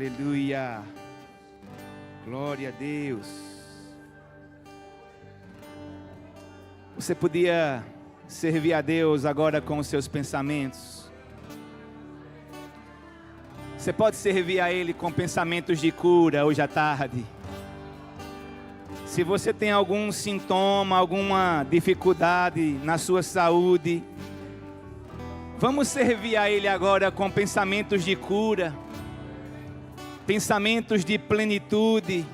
Aleluia. Glória a Deus. Você podia servir a Deus agora com os seus pensamentos. Você pode servir a Ele com pensamentos de cura hoje à tarde. Se você tem algum sintoma, alguma dificuldade na sua saúde, vamos servir a Ele agora com pensamentos de cura, pensamentos de plenitude.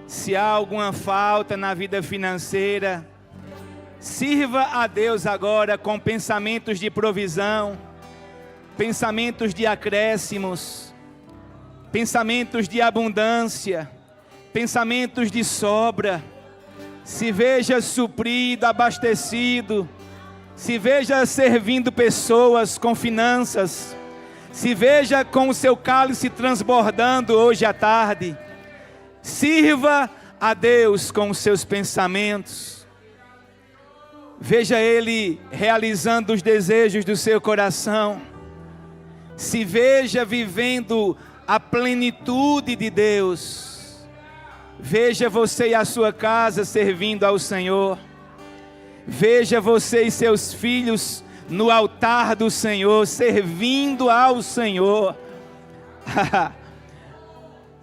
Se há alguma falta na vida financeira, sirva a Deus agora com pensamentos de provisão, pensamentos de acréscimos, pensamentos de abundância, pensamentos de sobra. Se veja suprido, abastecido, se veja servindo pessoas com finanças, se veja com o seu cálice transbordando hoje à tarde. Sirva a Deus com os seus pensamentos. Veja Ele realizando os desejos do seu coração. Se veja vivendo a plenitude de Deus. Veja você e a sua casa servindo ao Senhor. Veja você e seus filhos no altar do Senhor, servindo ao Senhor.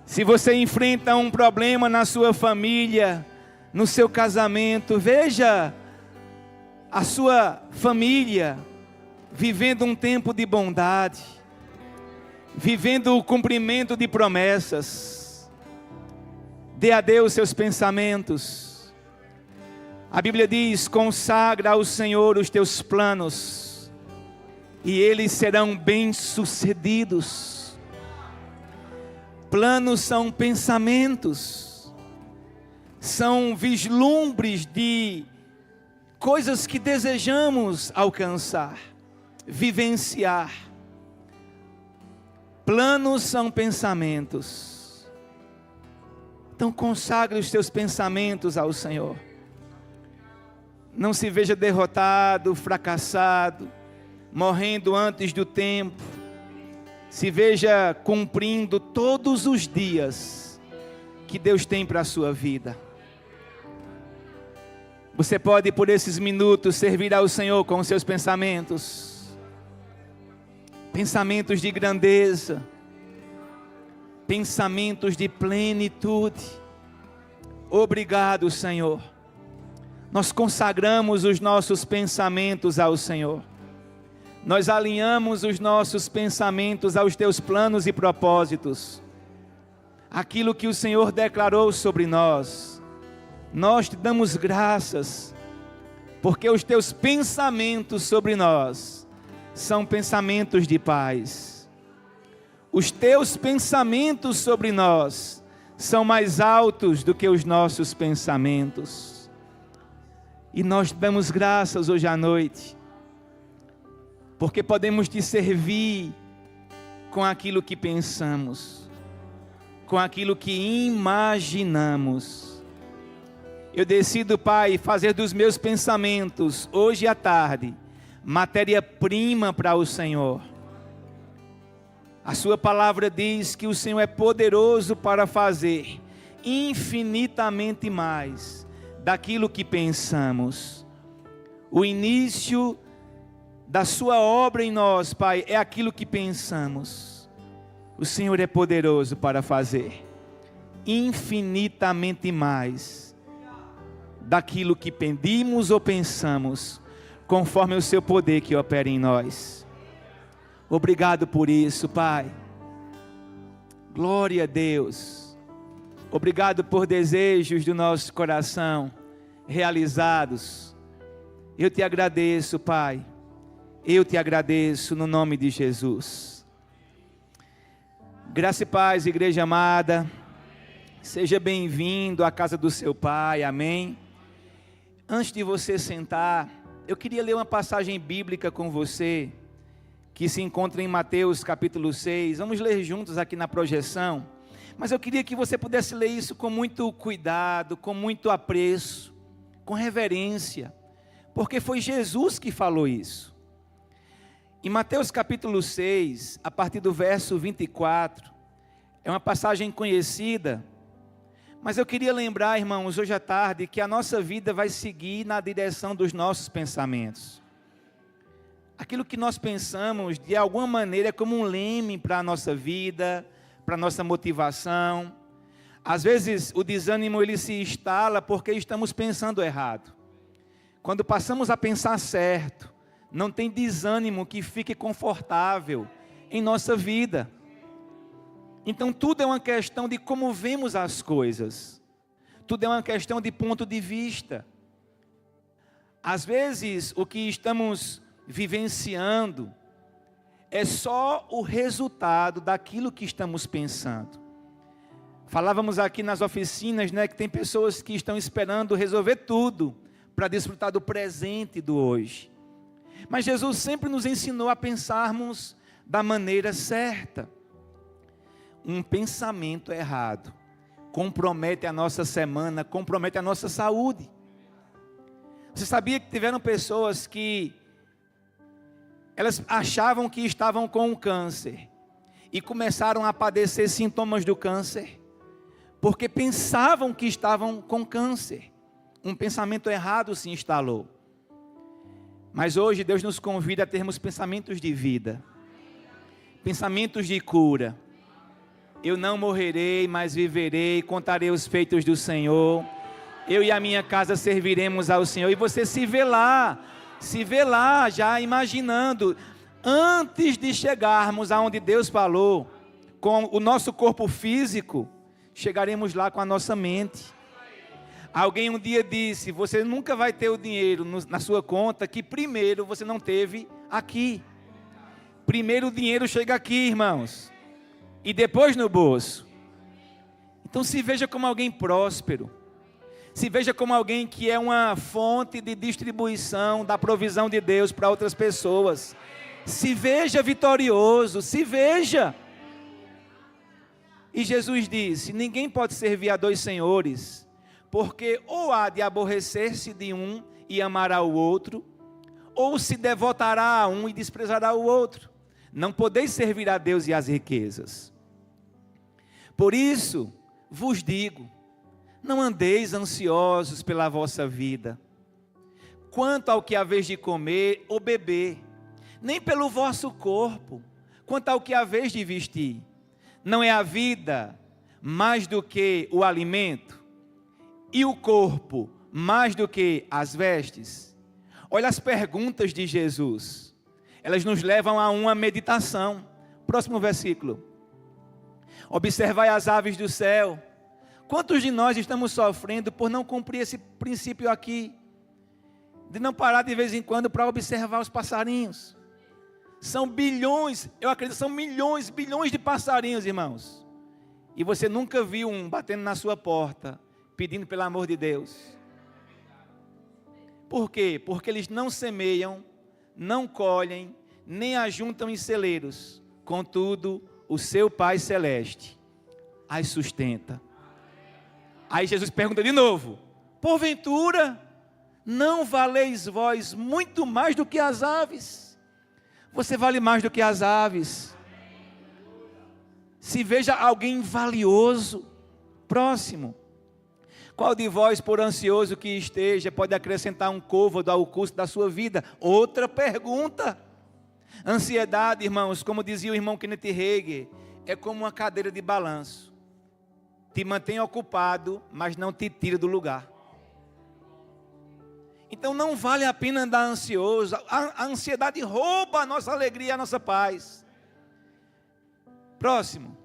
Se você enfrenta um problema na sua família, no seu casamento, veja a sua família vivendo um tempo de bondade, vivendo o cumprimento de promessas. Dê a Deus seus pensamentos. A Bíblia diz: consagra ao Senhor os teus planos, e eles serão bem-sucedidos. Planos são pensamentos, são vislumbres de coisas que desejamos alcançar, vivenciar. Planos são pensamentos. Então consagre os teus pensamentos ao Senhor. Não se veja derrotado, fracassado, morrendo antes do tempo. Se veja cumprindo todos os dias que Deus tem para a sua vida. Você pode, por esses minutos, servir ao Senhor com os seus pensamentos. Pensamentos de grandeza. Pensamentos de plenitude. Obrigado, Senhor. Nós consagramos os nossos pensamentos ao Senhor. Nós alinhamos os nossos pensamentos aos teus planos e propósitos. Aquilo que o Senhor declarou sobre nós. Nós te damos graças, porque os teus pensamentos sobre nós são pensamentos de paz. Os teus pensamentos sobre nós são mais altos do que os nossos pensamentos. E nós te damos graças hoje à noite, porque podemos te servir com aquilo que pensamos, com aquilo que imaginamos. Eu decido, Pai, fazer dos meus pensamentos, hoje à tarde, matéria-prima para o Senhor. A sua palavra diz que o Senhor é poderoso para fazer infinitamente mais daquilo que pensamos. O início da sua obra em nós, Pai, é aquilo que pensamos. O Senhor é poderoso para fazer infinitamente mais daquilo que pedimos ou pensamos, conforme o seu poder que opera em nós. Obrigado por isso, Pai. Glória a Deus. Obrigado por desejos do nosso coração realizados. Eu te agradeço, Pai. Eu te agradeço no nome de Jesus. Graça e paz, igreja amada. Seja bem-vindo à casa do seu Pai, amém. Antes de você sentar, eu queria ler uma passagem bíblica com você, que se encontra em Mateus capítulo 6. Vamos ler juntos aqui na projeção. Mas eu queria que você pudesse ler isso com muito cuidado, com muito apreço, com reverência, porque foi Jesus que falou isso. Em Mateus capítulo 6, a partir do verso 24, É uma passagem conhecida, mas eu queria lembrar, irmãos, hoje à tarde, que a nossa vida vai seguir na direção dos nossos pensamentos. Aquilo que nós pensamos, de alguma maneira, é como um leme para a nossa vida, para a nossa motivação. Às vezes, o desânimo ele se instala porque estamos pensando errado. Quando passamos a pensar certo, não tem desânimo que fique confortável em nossa vida. Então tudo é uma questão de como vemos as coisas. Tudo é uma questão de ponto de vista. Às vezes o que estamos vivenciando é só o resultado daquilo que estamos pensando. Falávamos aqui nas oficinas, que tem pessoas que estão esperando resolver tudo para desfrutar do presente do hoje. Mas Jesus sempre nos ensinou a pensarmos da maneira certa. Um pensamento errado compromete a nossa semana, compromete a nossa saúde. Você sabia que tiveram pessoas que elas achavam que estavam com um câncer e começaram a padecer sintomas do câncer porque pensavam que estavam com câncer? Um pensamento errado se instalou. Mas hoje Deus nos convida a termos pensamentos de vida, pensamentos de cura. Eu não morrerei, mas viverei, contarei os feitos do Senhor. Eu e a minha casa serviremos ao Senhor. E você se vê lá já imaginando, antes de chegarmos aonde Deus falou, com o nosso corpo físico, chegaremos lá com a nossa mente. Alguém um dia disse, você nunca vai ter o dinheiro na sua conta que primeiro você não teve aqui. Primeiro o dinheiro chega aqui, irmãos, e depois no bolso. Então se veja como alguém próspero, se veja como alguém que é uma fonte de distribuição da provisão de Deus para outras pessoas. Se veja vitorioso, se veja. E Jesus disse, ninguém pode servir a dois senhores, porque ou há de aborrecer-se de um e amará o outro, ou se devotará a um e desprezará o outro. Não podeis servir a Deus e às riquezas. Por isso vos digo, não andeis ansiosos pela vossa vida, quanto ao que haveis de comer ou beber, nem pelo vosso corpo, quanto ao que haveis de vestir. Não é a vida mais do que o alimento, e o corpo mais do que as vestes? Olha as perguntas de Jesus, elas nos levam a uma meditação. Próximo versículo. Observai as aves do céu. Quantos de nós estamos sofrendo por não cumprir esse princípio aqui, de não parar de vez em quando para observar os passarinhos? São bilhões, eu acredito, são milhões, bilhões de passarinhos, irmãos. E você nunca viu um batendo na sua porta, pedindo pelo amor de Deus. Por quê? Porque eles não semeiam, não colhem, nem ajuntam em celeiros. Contudo, o seu Pai Celeste as sustenta. Aí Jesus pergunta de novo, porventura, não valeis vós muito mais do que as aves? Você vale mais do que as aves. Se veja alguém valioso. Próximo. Qual de vós, por ansioso que esteja, pode acrescentar um côvado ao custo da sua vida? Outra pergunta. Ansiedade, irmãos, como dizia o irmão Kenneth Hagin, é como uma cadeira de balanço. Te mantém ocupado, mas não te tira do lugar. Então não vale a pena andar ansioso. A ansiedade rouba a nossa alegria, a nossa paz. Próximo.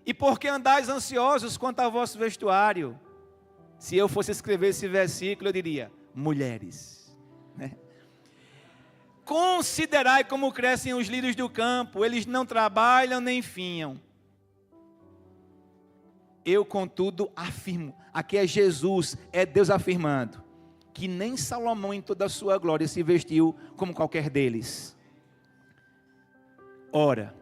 E por que andais ansiosos quanto ao vosso vestuário? Se eu fosse escrever esse versículo, eu diria, mulheres, né? Considerai como crescem os lírios do campo, eles não trabalham nem fiam. Eu, contudo, afirmo, aqui é Jesus, é Deus afirmando, que nem Salomão em toda a sua glória se vestiu como qualquer deles. Ora,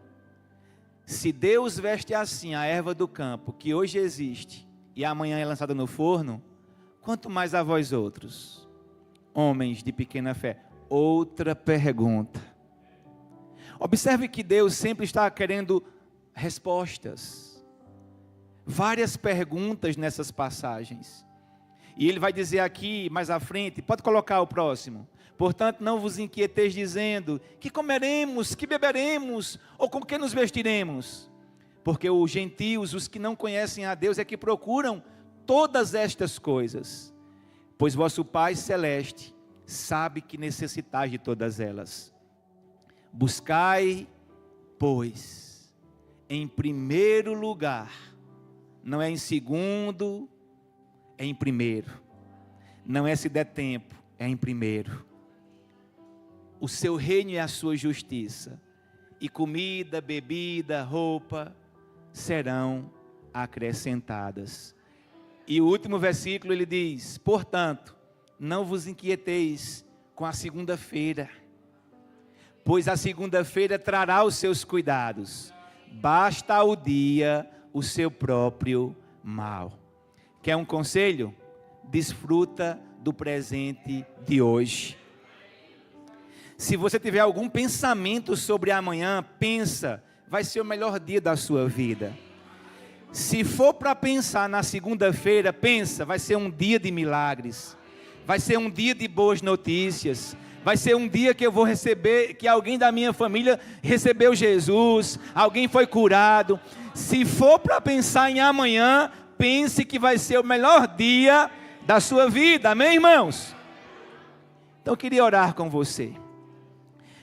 se Deus veste assim a erva do campo, que hoje existe, e amanhã é lançada no forno, quanto mais a vós outros, homens de pequena fé. Outra pergunta. Observe que Deus sempre está querendo respostas. várias perguntas nessas passagens. E ele vai dizer aqui, mais à frente, pode colocar o próximo. Portanto, não vos inquieteis dizendo, que comeremos, que beberemos, ou com que nos vestiremos? Porque os gentios, os que não conhecem a Deus, é que procuram todas estas coisas. Pois vosso Pai Celeste sabe que necessitais de todas elas. Buscai, pois, em primeiro lugar, não é em segundo, é em primeiro. Não é se der tempo, é em primeiro. O seu reino e a sua justiça. E comida, bebida, roupa serão acrescentadas. E o último versículo ele diz: portanto, não vos inquieteis com a segunda-feira, pois a segunda-feira trará os seus cuidados. Basta ao dia o seu próprio mal. Quer um conselho? Desfruta do presente de hoje. Se você tiver algum pensamento sobre amanhã, pensa, vai ser o melhor dia da sua vida. Se for para pensar na segunda-feira, pensa, vai ser um dia de milagres, vai ser um dia de boas notícias, vai ser um dia que eu vou receber, que alguém da minha família recebeu Jesus, alguém foi curado. Se for para pensar em amanhã, pense que vai ser o melhor dia da sua vida, amém, irmãos? Então eu queria orar com você.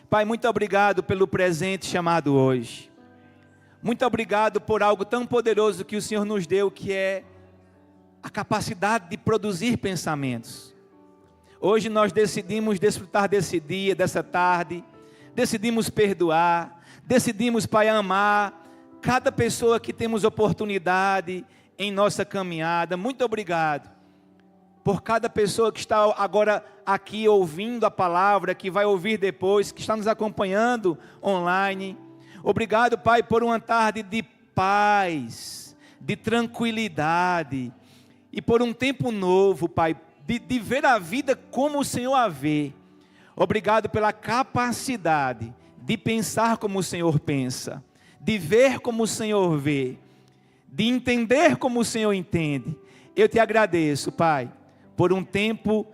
Pai, muito obrigado pelo presente chamado hoje. Muito obrigado por algo tão poderoso que o Senhor nos deu, que é a capacidade de produzir pensamentos. Hoje nós decidimos desfrutar desse dia, dessa tarde, decidimos perdoar, decidimos, Pai, amar cada pessoa que temos oportunidade em nossa caminhada. Muito obrigado por cada pessoa que está agora aqui ouvindo a palavra, que vai ouvir depois, que está nos acompanhando online. Obrigado, Pai, por uma tarde de paz, de tranquilidade, e por um tempo novo, Pai, de ver a vida como o Senhor a vê. Obrigado pela capacidade de pensar como o Senhor pensa, de ver como o Senhor vê, de entender como o Senhor entende. Eu te agradeço, Pai, por um tempo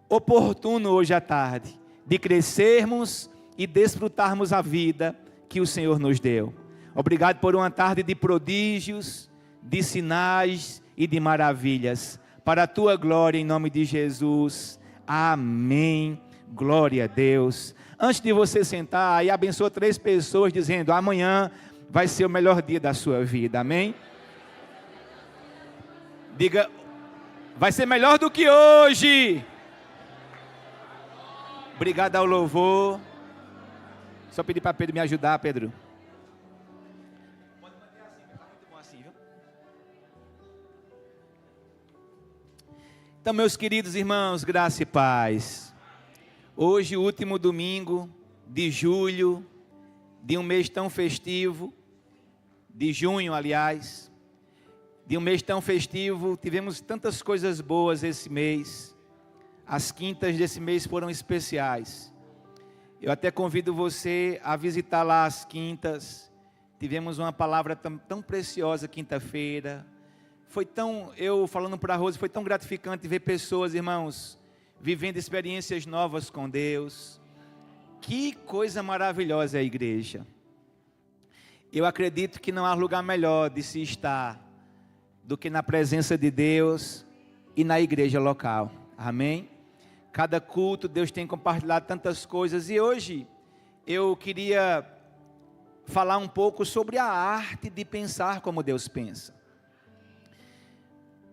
oportuno hoje à tarde, de crescermos e desfrutarmos a vida que o Senhor nos deu. Obrigado por uma tarde de prodígios, de sinais e de maravilhas, para a tua glória, em nome de Jesus, amém, glória a Deus. Antes de você sentar, aí abençoa 3 pessoas, dizendo, amanhã vai ser o melhor dia da sua vida, amém? Diga, vai ser melhor do que hoje. Obrigado ao louvor. Só pedir para Pedro me ajudar, Pedro. Pode manter assim, está muito bom assim, viu? Então, meus queridos irmãos, graça e paz. Hoje, o último domingo de julho, de um mês tão festivo, de junho, aliás, de um mês tão festivo, tivemos tantas coisas boas esse mês. As quintas desse mês foram especiais. Eu até convido você a visitar lá as quintas. Tivemos uma palavra tão preciosa quinta-feira. Eu falando para a Rose, foi tão gratificante ver pessoas, irmãos, vivendo experiências novas com Deus. Que coisa maravilhosa é a igreja. Eu acredito que não há lugar melhor de se estar do que na presença de Deus e na igreja local. Amém? Cada culto Deus tem compartilhado tantas coisas, e hoje eu queria falar um pouco sobre a arte de pensar como Deus pensa.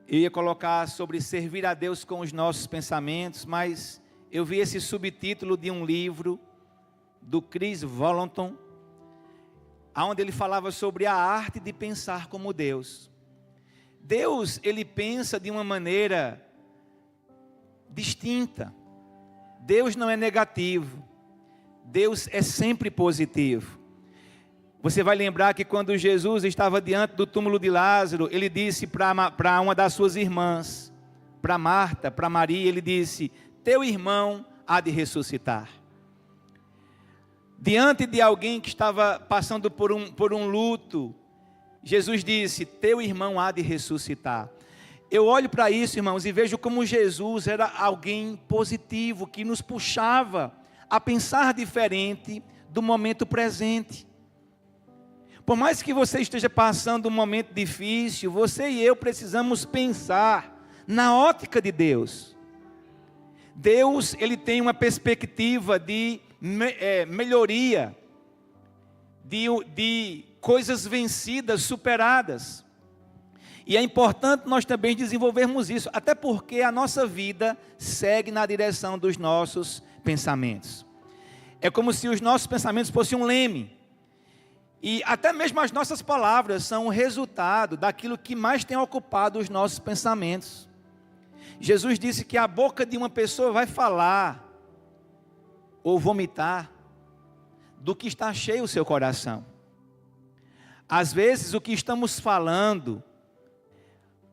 Eu ia colocar sobre servir a Deus com os nossos pensamentos, mas eu vi esse subtítulo de um livro do Chris Vallotton, onde ele falava sobre a arte de pensar como Deus. Deus, ele pensa de uma maneira distinta. Deus não é negativo, Deus é sempre positivo. Você vai lembrar que quando Jesus estava diante do túmulo de Lázaro, ele disse para uma das suas irmãs, para Marta, para Maria, ele disse, teu irmão há de ressuscitar. Diante de alguém que estava passando por um luto, Jesus disse: teu irmão há de ressuscitar. Eu olho para isso, irmãos, e vejo como Jesus era alguém positivo, que nos puxava a pensar diferente do momento presente. Por mais que você esteja passando um momento difícil, você e eu precisamos pensar na ótica de Deus. Deus, ele tem uma perspectiva de melhoria, de coisas vencidas, superadas. E é importante nós também desenvolvermos isso, até porque a nossa vida segue na direção dos nossos pensamentos. É como se os nossos pensamentos fossem um leme. E até mesmo as nossas palavras são o resultado daquilo que mais tem ocupado os nossos pensamentos. Jesus disse que a boca de uma pessoa vai falar ou vomitar do que está cheio o seu coração. Às vezes o que estamos falando,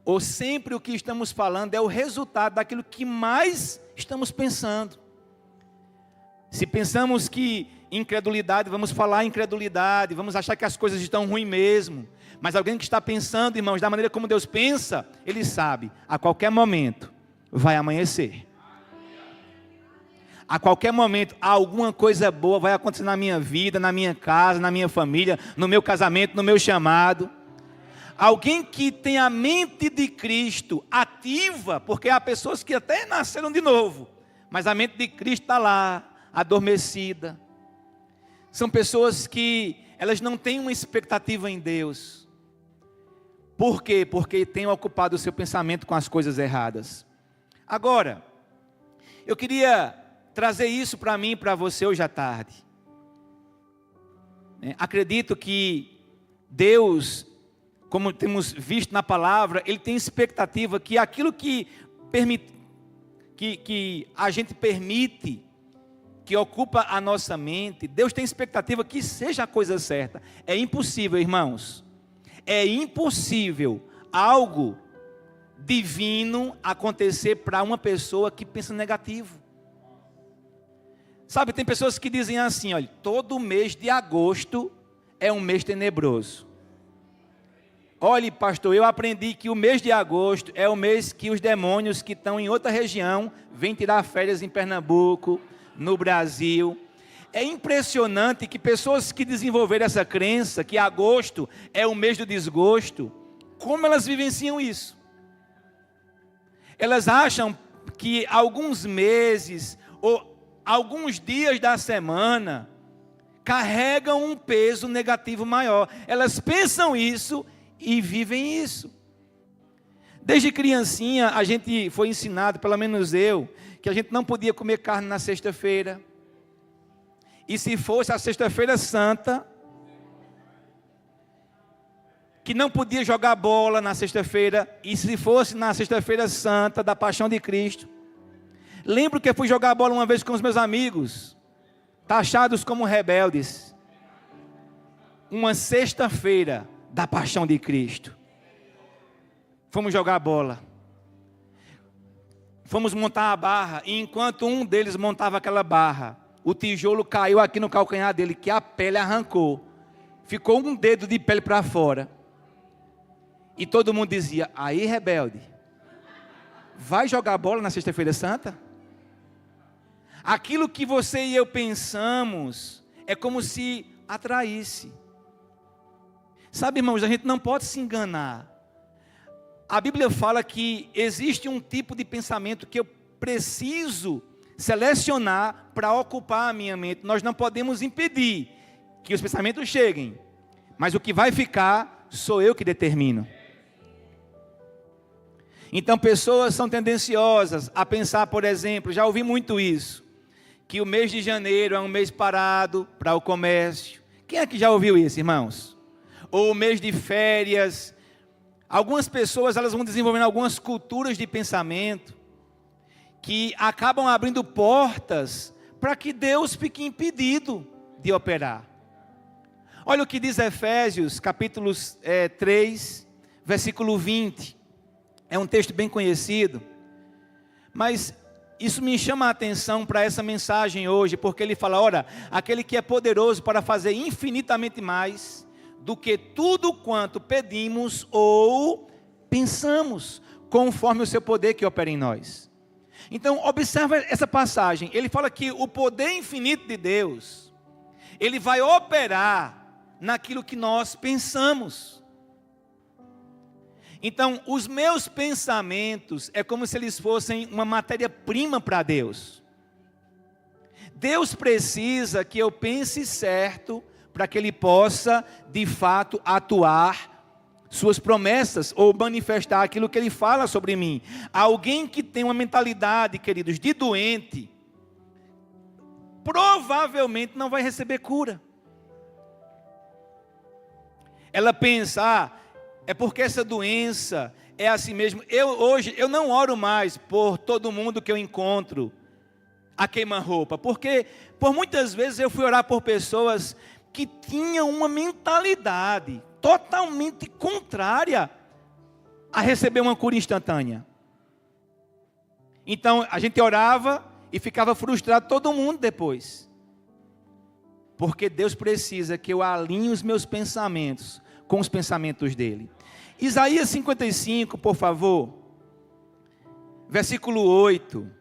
ou sempre o que estamos falando, é o resultado daquilo que mais estamos pensando. Se pensamos que incredulidade, vamos falar incredulidade, vamos achar que as coisas estão ruins mesmo. Mas alguém que está pensando, irmãos, da maneira como Deus pensa, ele sabe, a qualquer momento vai amanhecer. A qualquer momento, alguma coisa boa vai acontecer na minha vida, na minha casa, na minha família, no meu casamento, no meu chamado. Alguém que tem a mente de Cristo ativa, porque há pessoas que até nasceram de novo, mas a mente de Cristo está lá, adormecida. São pessoas que elas não têm uma expectativa em Deus. Por quê? Porque têm ocupado o seu pensamento com as coisas erradas. Agora, eu queria trazer isso para mim e para você hoje à tarde. Acredito que Deus, como temos visto na palavra, Ele tem expectativa que aquilo que a gente permite, que ocupa a nossa mente, Deus tem expectativa que seja a coisa certa. É impossível, irmãos, é impossível algo divino acontecer para uma pessoa que pensa negativo. Sabe, tem pessoas que dizem assim, olha, todo mês de agosto é um mês tenebroso. Olhe, pastor, eu aprendi que o mês de agosto é o mês que os demônios que estão em outra região vêm tirar férias em Pernambuco, no Brasil. É impressionante que pessoas que desenvolveram essa crença, que agosto é o mês do desgosto, como elas vivenciam isso? Elas acham que alguns meses ou alguns dias da semana carregam um peso negativo maior. Elas pensam isso e vivem isso. Desde criancinha a gente foi ensinado, pelo menos eu, que a gente não podia comer carne na sexta-feira. E se fosse a sexta-feira santa, que não podia jogar bola na sexta-feira. E se fosse na sexta-feira santa da Paixão de Cristo. Lembro que eu fui jogar bola uma vez com os meus amigos, taxados como rebeldes. Uma sexta-feira da Paixão de Cristo. Fomos jogar bola. Fomos montar a barra, e enquanto um deles montava aquela barra, o tijolo caiu aqui no calcanhar dele, que a pele arrancou. Ficou um dedo de pele para fora. E todo mundo dizia, aí rebelde, vai jogar bola na sexta-feira santa? Aquilo que você e eu pensamos, é como se atraísse. Sabe, irmãos, a gente não pode se enganar. A Bíblia fala que existe um tipo de pensamento que eu preciso selecionar para ocupar a minha mente. Nós não podemos impedir que os pensamentos cheguem, mas o que vai ficar sou eu que determino. Então pessoas são tendenciosas a pensar, por exemplo, já ouvi muito isso, que o mês de janeiro é um mês parado para o comércio. Quem é que já ouviu isso, irmãos? Ou o mês de férias. Algumas pessoas, elas vão desenvolvendo algumas culturas de pensamento que acabam abrindo portas para que Deus fique impedido de operar. Olha o que diz Efésios, capítulo 3, versículo 20. É um texto bem conhecido, mas isso me chama a atenção para essa mensagem hoje, porque ele fala, ora, aquele que é poderoso para fazer infinitamente mais do que tudo quanto pedimos ou pensamos, conforme o seu poder que opera em nós. Então, observa essa passagem. Ele fala que o poder infinito de Deus, ele vai operar naquilo que nós pensamos. Então, os meus pensamentos é como se eles fossem uma matéria-prima para Deus. Deus precisa que eu pense certo para que Ele possa, de fato, atuar suas promessas ou manifestar aquilo que Ele fala sobre mim. Alguém que tem uma mentalidade, queridos, de doente, provavelmente não vai receber cura. Ela pensa, é porque essa doença é assim mesmo. Hoje eu não oro mais por todo mundo que eu encontro a queima-roupa, porque por muitas vezes eu fui orar por pessoas que tinham uma mentalidade totalmente contrária a receber uma cura instantânea. Então a gente orava e ficava frustrado todo mundo depois. Porque Deus precisa que eu alinhe os meus pensamentos com os pensamentos dele. Isaías 55, por favor. Versículo 8.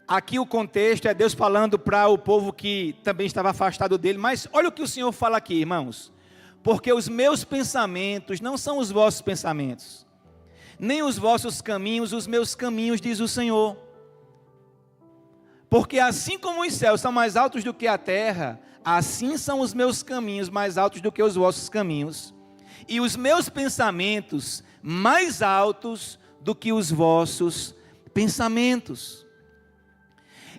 Aqui o contexto é Deus falando para o povo que também estava afastado dele. Mas olha o que o Senhor fala aqui, irmãos. Porque os meus pensamentos não são os vossos pensamentos, nem os vossos caminhos, os meus caminhos, diz o Senhor. Porque assim como os céus são mais altos do que a terra, assim são os meus caminhos mais altos do que os vossos caminhos, e os meus pensamentos mais altos do que os vossos pensamentos.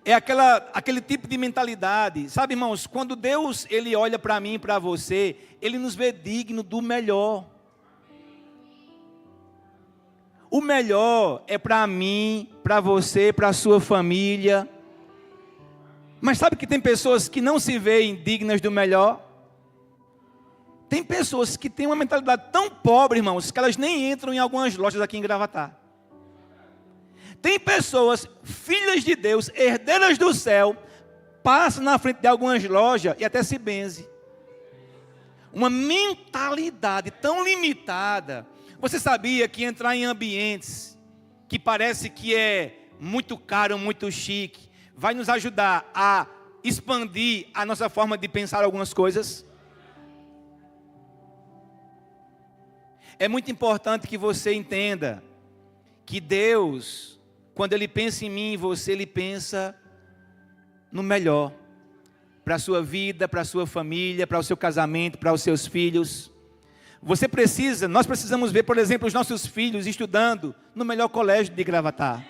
É aquele tipo de mentalidade, sabe, irmãos, quando Deus ele olha para mim e para você, Ele nos vê digno do melhor. O melhor é para mim, para você, para a sua família. Mas sabe que tem pessoas que não se veem dignas do melhor? Tem pessoas que têm uma mentalidade tão pobre, irmãos, que elas nem entram em algumas lojas aqui em Gravatá. Tem pessoas, filhas de Deus, herdeiras do céu, passam na frente de algumas lojas e até se benze. Uma mentalidade tão limitada. Você sabia que entrar em ambientes que parece que é muito caro, muito chique, vai nos ajudar a expandir a nossa forma de pensar algumas coisas? É muito importante que você entenda que Deus, quando Ele pensa em mim e em você, Ele pensa no melhor. Para a sua vida, para a sua família, para o seu casamento, para os seus filhos. Nós precisamos ver, por exemplo, os nossos filhos estudando no melhor colégio de Gravatá.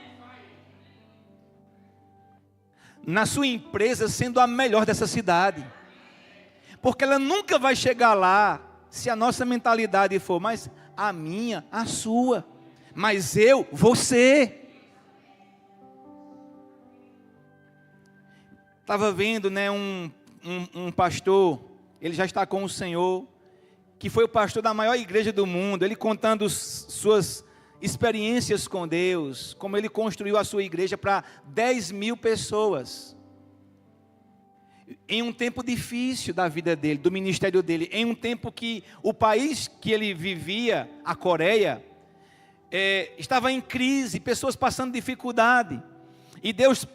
Na sua empresa sendo a melhor dessa cidade. Porque ela nunca vai chegar lá se a nossa mentalidade for, mas a minha, a sua, mas eu, você. Estava vendo, né, um pastor, ele já está com o Senhor, que foi o pastor da maior igreja do mundo, ele contando suas experiências com Deus, como ele construiu a sua igreja para 10 mil pessoas. Em um tempo difícil da vida dele, do ministério dele, em um tempo que o país que ele vivia, a Coreia, estava em crise, pessoas passando dificuldade, e Deus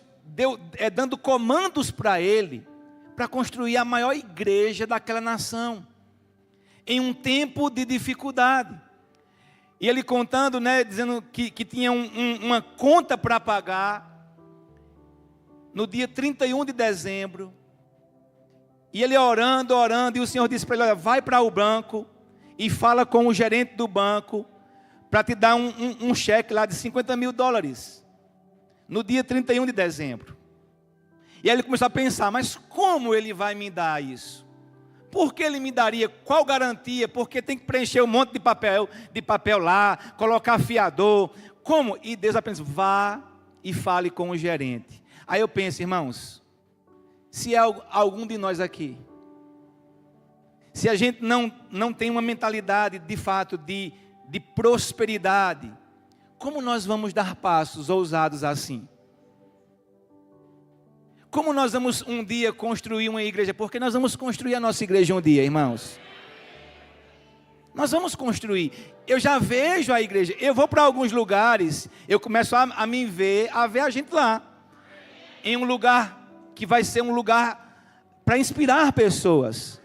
dando comandos para ele, para construir a maior igreja daquela nação, em um tempo de dificuldade. E ele contando, né, dizendo que tinha uma conta para pagar, no dia 31 de dezembro, e ele orando, e o Senhor disse para ele, olha, vai para o banco, e fala com o gerente do banco, para te dar um cheque lá de $50 mil, no dia 31 de dezembro. E aí ele começou a pensar, mas como ele vai me dar isso? Por que ele me daria? Qual garantia? Porque tem que preencher um monte de papel lá, colocar fiador. Como? E Deus apenas, vá e fale com o gerente. Aí eu penso, irmãos, se é algum de nós aqui, se a gente não tem uma mentalidade de fato de prosperidade, como nós vamos dar passos ousados assim? Como nós vamos um dia construir uma igreja? Porque nós vamos construir a nossa igreja um dia, irmãos. Nós vamos construir. Eu já vejo a igreja. Eu vou para alguns lugares, eu começo a me ver, a ver a gente lá. Em um lugar que vai ser um lugar para inspirar pessoas.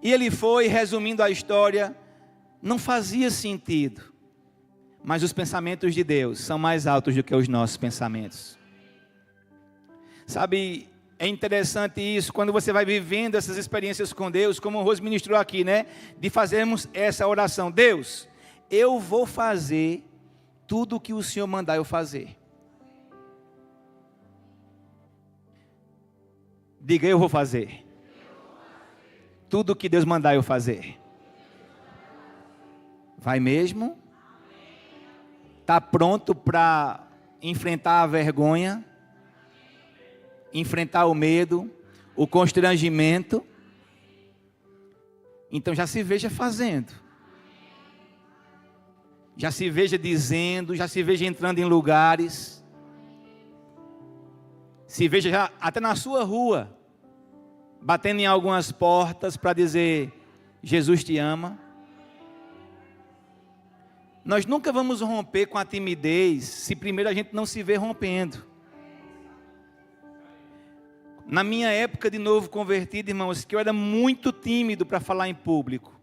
E ele foi, resumindo a história, não fazia sentido. Mas os pensamentos de Deus são mais altos do que os nossos pensamentos. Sabe, é interessante isso, quando você vai vivendo essas experiências com Deus, como o Rose ministrou aqui, né? De fazermos essa oração. Deus, eu vou fazer tudo o que o Senhor mandar eu fazer. Diga, eu vou fazer tudo o que Deus mandar eu fazer. Vai mesmo? Está pronto para enfrentar a vergonha? Enfrentar o medo, o constrangimento? Então já se veja fazendo. Já se veja dizendo, já se veja entrando em lugares. Se veja já até na sua rua, batendo em algumas portas para dizer, Jesus te ama. Nós nunca vamos romper com a timidez, se primeiro a gente não se vê rompendo. Na minha época de novo convertido, irmãos, que eu era muito tímido para falar em público.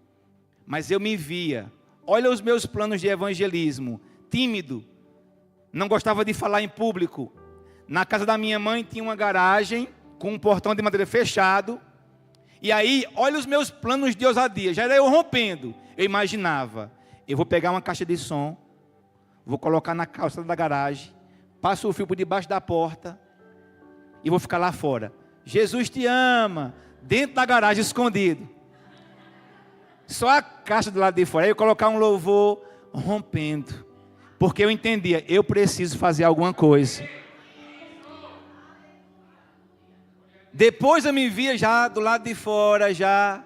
Mas eu me via, olha os meus planos de evangelismo, tímido, não gostava de falar em público. Na casa da minha mãe tinha uma garagem, com um portão de madeira fechado. E aí, olha os meus planos de ousadia, já era eu rompendo. Eu imaginava, eu vou pegar uma caixa de som, vou colocar na calçada da garagem, passo o fio por debaixo da porta, e vou ficar lá fora. Jesus te ama. Dentro da garagem, escondido. Só a caixa do lado de fora. Aí eu colocar um louvor rompendo. Porque eu entendia, eu preciso fazer alguma coisa. Depois eu me via já do lado de fora, já.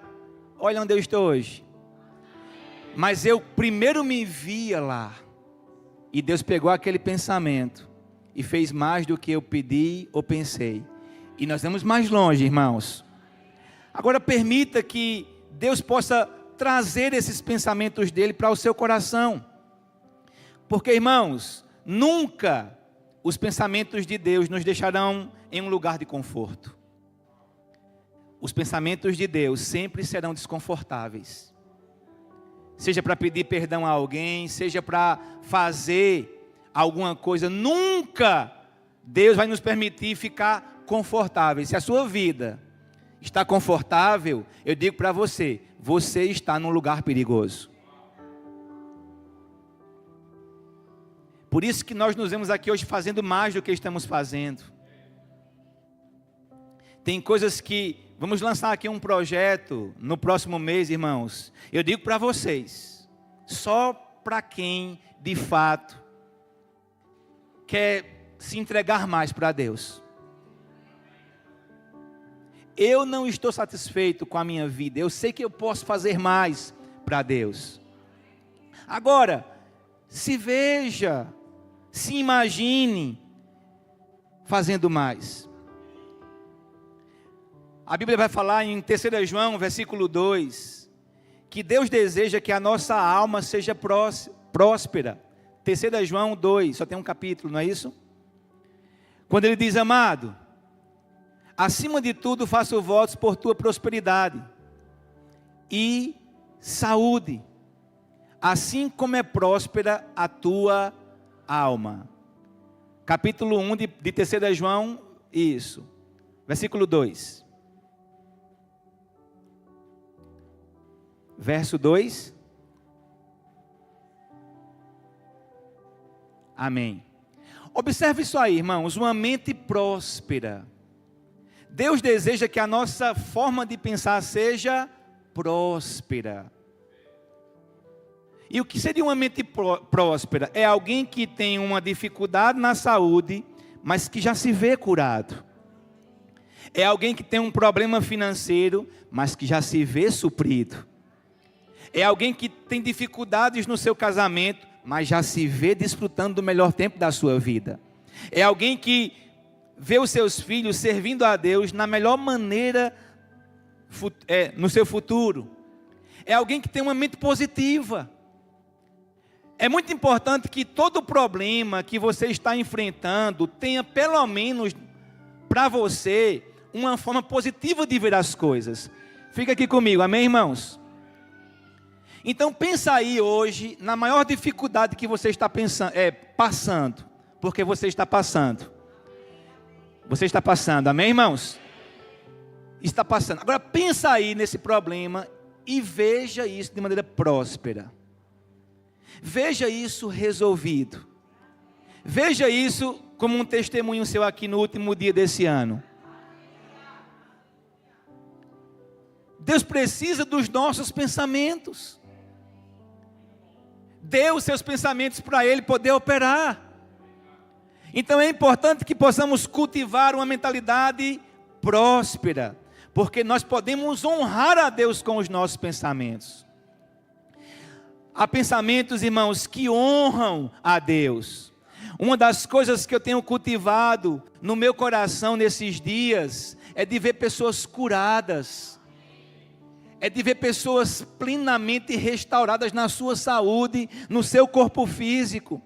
Olha onde eu estou hoje. Mas eu primeiro me via lá. E Deus pegou aquele pensamento e fez mais do que eu pedi ou pensei. E nós vamos mais longe, irmãos. Agora permita que Deus possa trazer esses pensamentos dele para o seu coração. Porque, irmãos, nunca os pensamentos de Deus nos deixarão em um lugar de conforto. Os pensamentos de Deus sempre serão desconfortáveis. Seja para pedir perdão a alguém, seja para fazer alguma coisa, nunca Deus vai nos permitir ficar confortável. Se a sua vida está confortável, eu digo para você, você está num lugar perigoso. Por isso que nós nos vemos aqui hoje fazendo mais do que estamos fazendo. Tem coisas que, vamos lançar aqui um projeto no próximo mês, irmãos. Eu digo para vocês, só para quem de fato quer se entregar mais para Deus. Eu não estou satisfeito com a minha vida. Eu sei que eu posso fazer mais para Deus. Agora, se veja, se imagine fazendo mais. A Bíblia vai falar em 3 João, versículo 2, que Deus deseja que a nossa alma seja próspera. 3 João 2, só tem um capítulo, não é isso? Quando ele diz, amado, acima de tudo faço votos por tua prosperidade e saúde, assim como é próspera a tua alma. Capítulo 1 de 3 João, isso. Versículo 2. Verso 2. Amém. Observe isso aí, irmãos, uma mente próspera. Deus deseja que a nossa forma de pensar seja próspera. E o que seria uma mente próspera? É alguém que tem uma dificuldade na saúde, mas que já se vê curado. É alguém que tem um problema financeiro, mas que já se vê suprido. É alguém que tem dificuldades no seu casamento, mas já se vê desfrutando do melhor tempo da sua vida. É alguém que vê os seus filhos servindo a Deus na melhor maneira no seu futuro. É alguém que tem uma mente positiva. É muito importante que todo problema que você está enfrentando tenha pelo menos para você uma forma positiva de ver as coisas. Fica aqui comigo, amém, irmãos? Então pensa aí hoje na maior dificuldade que você está passando, porque você está passando. Você está passando, amém, irmãos? Está passando. Agora pensa aí nesse problema e veja isso de maneira próspera. Veja isso resolvido. Veja isso como um testemunho seu aqui no último dia desse ano. Deus precisa dos nossos pensamentos. Dê os seus pensamentos para Ele poder operar. Então é importante que possamos cultivar uma mentalidade próspera, porque nós podemos honrar a Deus com os nossos pensamentos. Há pensamentos, irmãos, que honram a Deus. Uma das coisas que eu tenho cultivado no meu coração nesses dias é de ver pessoas curadas. É de ver pessoas plenamente restauradas na sua saúde, no seu corpo físico.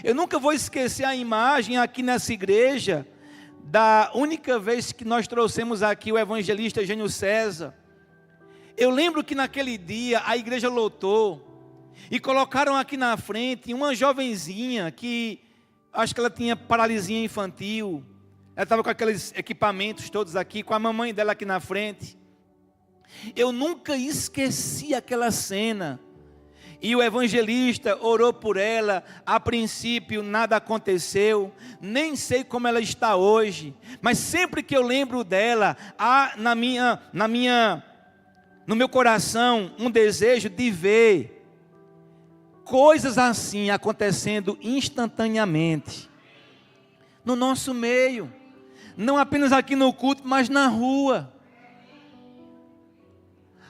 Eu nunca vou esquecer a imagem aqui nessa igreja, da única vez que nós trouxemos aqui o evangelista Jânio César. Eu lembro que naquele dia a igreja lotou, e colocaram aqui na frente uma jovenzinha que, acho que ela tinha paralisia infantil. Ela estava com aqueles equipamentos todos aqui, com a mamãe dela aqui na frente. Eu nunca esqueci aquela cena. E o evangelista orou por ela. A princípio nada aconteceu. Nem sei como ela está hoje. Mas sempre que eu lembro dela, há no meu coração um desejo de ver coisas assim acontecendo instantaneamente no nosso meio, não apenas aqui no culto, mas na rua.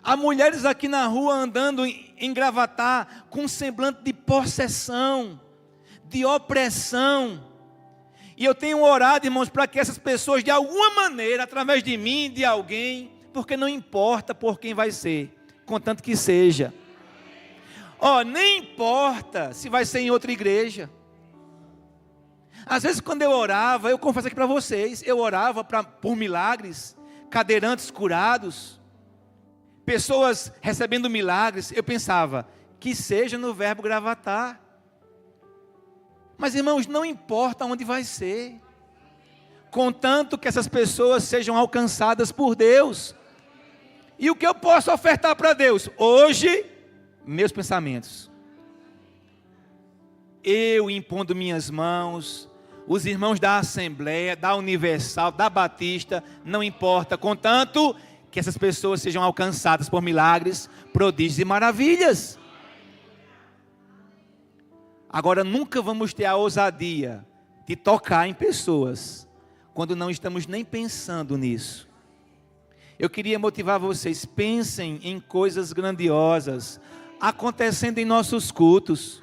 Há mulheres aqui na rua andando em Gravatá com um semblante de possessão, de opressão. E eu tenho orado, irmãos, para que essas pessoas de alguma maneira, através de mim, de alguém, porque não importa por quem vai ser, contanto que seja. Nem importa se vai ser em outra igreja. Às vezes quando eu orava, eu confesso aqui para vocês, eu orava por milagres, cadeirantes curados, pessoas recebendo milagres. Eu pensava, que seja no Verbo Gravatar. Mas irmãos, não importa onde vai ser, contanto que essas pessoas sejam alcançadas por Deus. E o que eu posso ofertar para Deus? Hoje, meus pensamentos. Eu impondo minhas mãos, os irmãos da Assembleia, da Universal, da Batista, não importa, contanto que essas pessoas sejam alcançadas por milagres, prodígios e maravilhas. Agora, nunca vamos ter a ousadia de tocar em pessoas, quando não estamos nem pensando nisso. Eu queria motivar vocês, pensem em coisas grandiosas acontecendo em nossos cultos.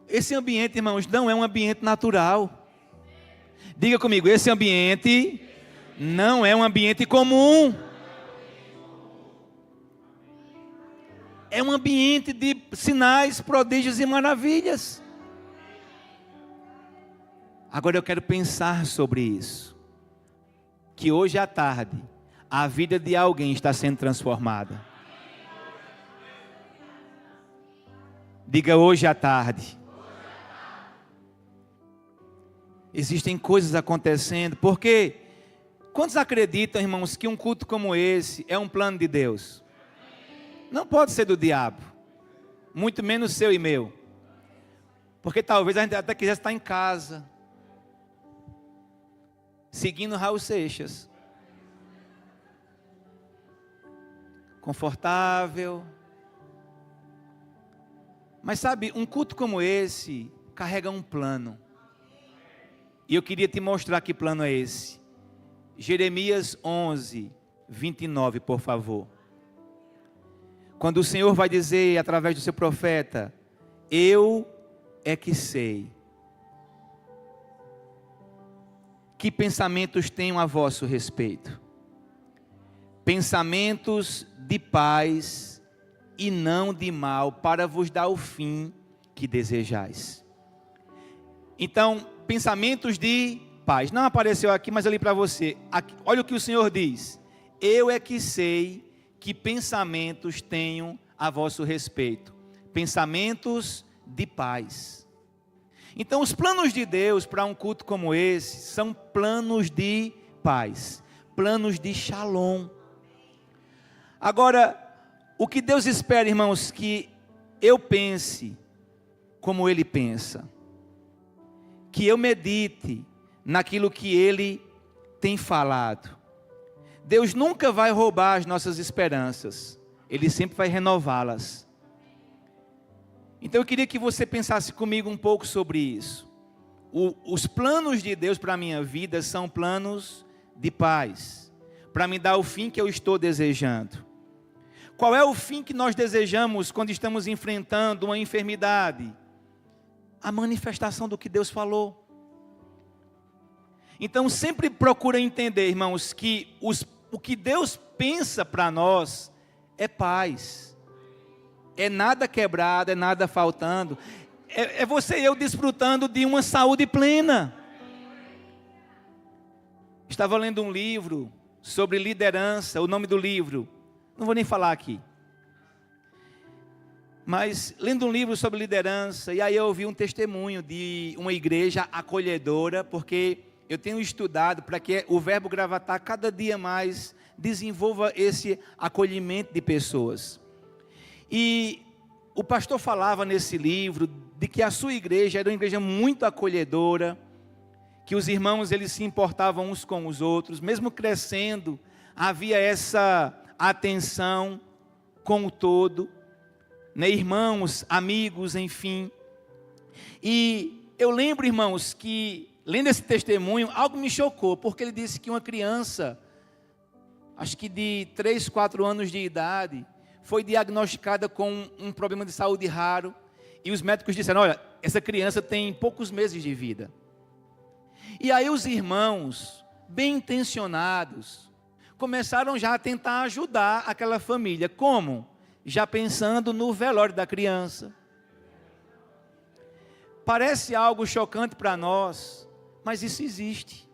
Esse ambiente, irmãos, não é um ambiente natural. Diga comigo, esse ambiente não é um ambiente comum. É um ambiente de sinais, prodígios e maravilhas. Agora eu quero pensar sobre isso. Que hoje à tarde, a vida de alguém está sendo transformada. Diga hoje à tarde. Existem coisas acontecendo, porque quantos acreditam, irmãos, que um culto como esse é um plano de Deus? Não pode ser do diabo, muito menos seu e meu, porque talvez a gente até quisesse estar em casa, seguindo Raul Seixas, confortável. Mas sabe, um culto como esse carrega um plano. E eu queria te mostrar que plano é esse. Jeremias 11, 29, por favor. Quando o Senhor vai dizer através do seu profeta: eu é que sei que pensamentos tenho a vosso respeito. pensamentos de paz e não de mal, para vos dar o fim que desejais. Então, pensamentos de paz. Não apareceu aqui, mas eu li para você. Aqui, olha o que o Senhor diz. Eu é que sei que pensamentos tenho a vosso respeito. Pensamentos de paz. Então, os planos de Deus para um culto como esse são planos de paz, planos de shalom. Agora, o que Deus espera, irmãos, que eu pense como Ele pensa, que eu medite naquilo que Ele tem falado. Deus nunca vai roubar as nossas esperanças, Ele sempre vai renová-las. Então eu queria que você pensasse comigo um pouco sobre isso. Os planos de Deus para a minha vida são planos de paz, para me dar o fim que eu estou desejando. Qual é o fim que nós desejamos quando estamos enfrentando uma enfermidade? A manifestação do que Deus falou. Então sempre procura entender, irmãos, que o que Deus pensa para nós é paz. É nada quebrado, é nada faltando. É você e eu desfrutando de uma saúde plena. Estava lendo um livro sobre liderança, o nome do livro, não vou nem falar aqui. Mas lendo um livro sobre liderança, e aí eu ouvi um testemunho de uma igreja acolhedora, porque eu tenho estudado para que o Verbo Gravatar cada dia mais desenvolva esse acolhimento de pessoas. E o pastor falava nesse livro de que a sua igreja era uma igreja muito acolhedora, que os irmãos eles se importavam uns com os outros, mesmo crescendo, havia essa atenção com o todo, né? Irmãos, amigos, enfim. E eu lembro, irmãos, que lendo esse testemunho, algo me chocou, porque ele disse que uma criança, acho que de 3, 4 anos de idade, foi diagnosticada com um problema de saúde raro, e os médicos disseram, olha, essa criança tem poucos meses de vida. E aí os irmãos, bem intencionados, começaram já a tentar ajudar aquela família. Como? Já pensando no velório da criança. Parece algo chocante para nós, mas isso existe.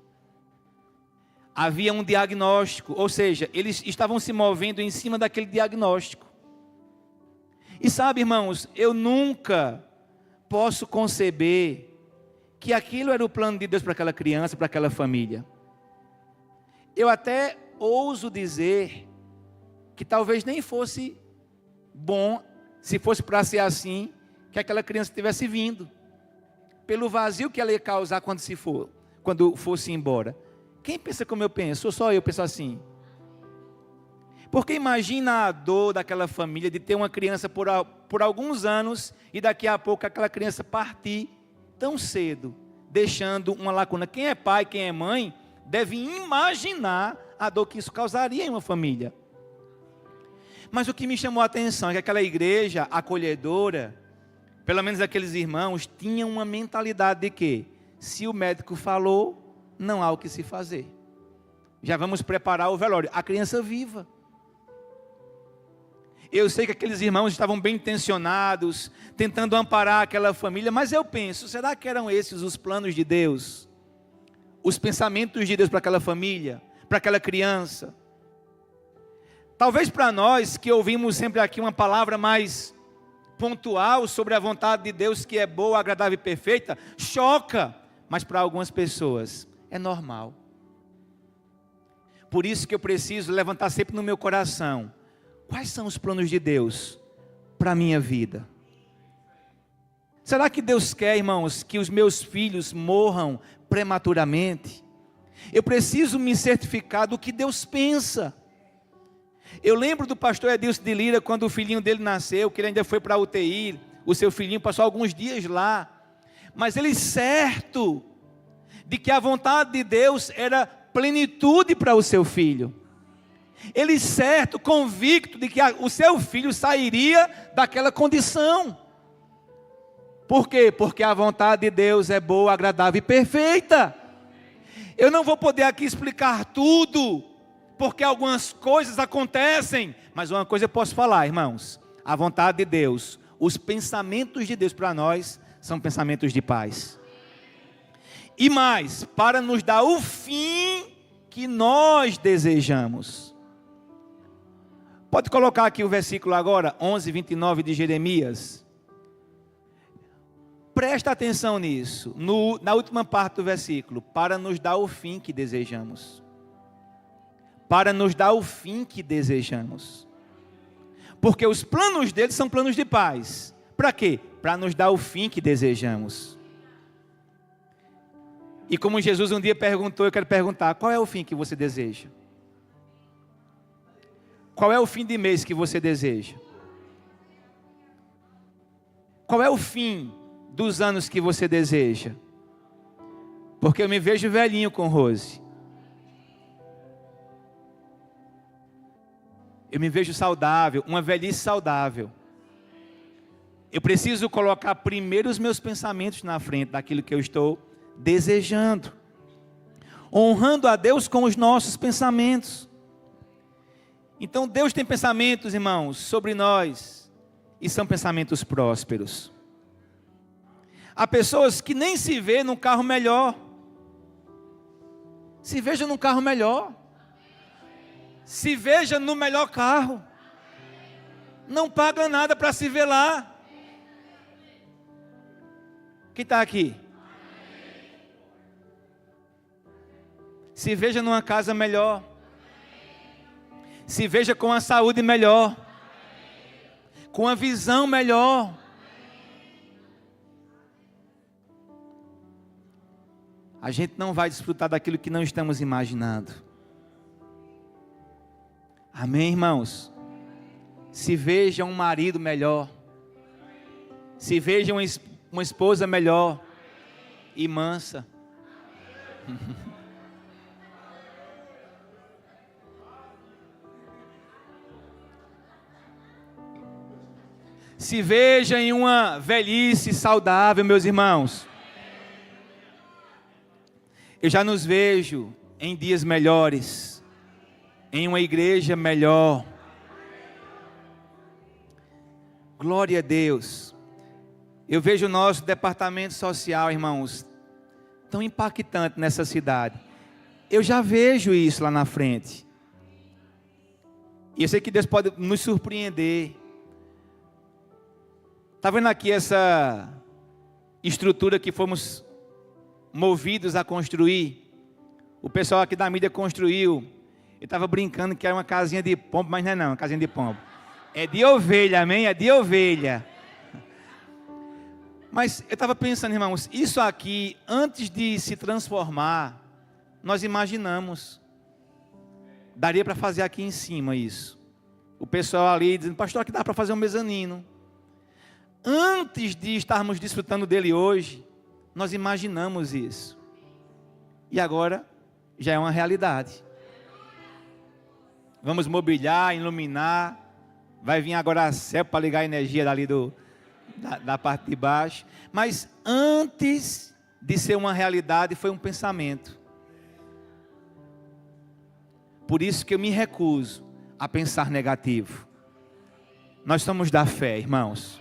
Havia um diagnóstico, ou seja, eles estavam se movendo em cima daquele diagnóstico. E sabe, irmãos, eu nunca posso conceber que aquilo era o plano de Deus para aquela criança, para aquela família. Eu até ouso dizer que talvez nem fosse bom, se fosse para ser assim, que aquela criança tivesse vindo, pelo vazio que ela ia causar quando fosse embora. Quem pensa como eu penso? Ou só eu penso assim? Porque imagina a dor daquela família de ter uma criança por alguns anos e daqui a pouco aquela criança partir tão cedo, deixando uma lacuna. Quem é pai, quem é mãe, deve imaginar a dor que isso causaria em uma família. Mas o que me chamou a atenção é que aquela igreja acolhedora, pelo menos aqueles irmãos, tinham uma mentalidade de que, se o médico falou, não há o que se fazer. Já vamos preparar o velório. A criança viva. Eu sei que aqueles irmãos estavam bem intencionados, tentando amparar aquela família, mas eu penso, será que eram esses os planos de Deus? Os pensamentos de Deus para aquela família, para aquela criança? Talvez para nós que ouvimos sempre aqui uma palavra mais pontual sobre a vontade de Deus, que é boa, agradável e perfeita, choca, mas para algumas pessoas é normal. Por isso que eu preciso levantar sempre no meu coração, quais são os planos de Deus para a minha vida? Será que Deus quer, irmãos, que os meus filhos morram prematuramente? Eu preciso me certificar do que Deus pensa. Eu lembro do pastor Edilson de Lira, quando o filhinho dele nasceu, que ele ainda foi para a UTI, o seu filhinho passou alguns dias lá, mas ele certo de que a vontade de Deus era plenitude para o seu filho. Ele certo, convicto de que o seu filho sairia daquela condição. Por quê? Porque a vontade de Deus é boa, agradável e perfeita. Eu não vou poder aqui explicar tudo, porque algumas coisas acontecem. Mas uma coisa eu posso falar, irmãos: a vontade de Deus, os pensamentos de Deus para nós são pensamentos de paz. E mais, para nos dar o fim que nós desejamos. Pode colocar aqui o versículo agora, 11:29 de Jeremias. Presta atenção nisso, na última parte do versículo: para nos dar o fim que desejamos. Para nos dar o fim que desejamos. Porque os planos dele são planos de paz. Para quê? Para nos dar o fim que desejamos. E como Jesus um dia perguntou, eu quero perguntar: qual é o fim que você deseja? Qual é o fim de mês que você deseja? Qual é o fim dos anos que você deseja? Porque eu me vejo velhinho com Rose. Eu me vejo saudável, uma velhice saudável. Eu preciso colocar primeiro os meus pensamentos na frente daquilo que eu estou desejando. Honrando a Deus com os nossos pensamentos. Então Deus tem pensamentos, irmãos, sobre nós. E são pensamentos prósperos. Há pessoas que nem se vê num carro melhor. Se veja num carro melhor. Se veja no melhor carro. Não paga nada para se ver lá. Quem está aqui? Se veja numa casa melhor. Se veja com a saúde melhor. Com a visão melhor. A gente não vai desfrutar daquilo que não estamos imaginando. Amém, irmãos? Se veja um marido melhor. Se veja uma esposa melhor e mansa. Se veja em uma velhice saudável, meus irmãos. Eu já nos vejo em dias melhores, em uma igreja melhor. Glória a Deus. Eu vejo o nosso departamento social, irmãos, tão impactante nessa cidade. Eu já vejo isso lá na frente. E eu sei que Deus pode nos surpreender. Está vendo aqui essa estrutura que fomos movidos a construir? O pessoal aqui da mídia construiu. Eu estava brincando que era uma casinha de pombo, mas não é não, uma casinha de pombo. É de ovelha, amém? É de ovelha. Mas eu estava pensando, irmãos, isso aqui, antes de se transformar, nós imaginamos. Daria para fazer aqui em cima isso. O pessoal ali dizendo: pastor, aqui dá para fazer um mezanino. Antes de estarmos desfrutando dele hoje, nós imaginamos isso. E agora já é uma realidade. Vamos mobiliar, iluminar. Vai vir agora a céu para ligar a energia dali da parte de baixo. Mas antes de ser uma realidade, foi um pensamento. Por isso que eu me recuso a pensar negativo. Nós somos da fé, irmãos.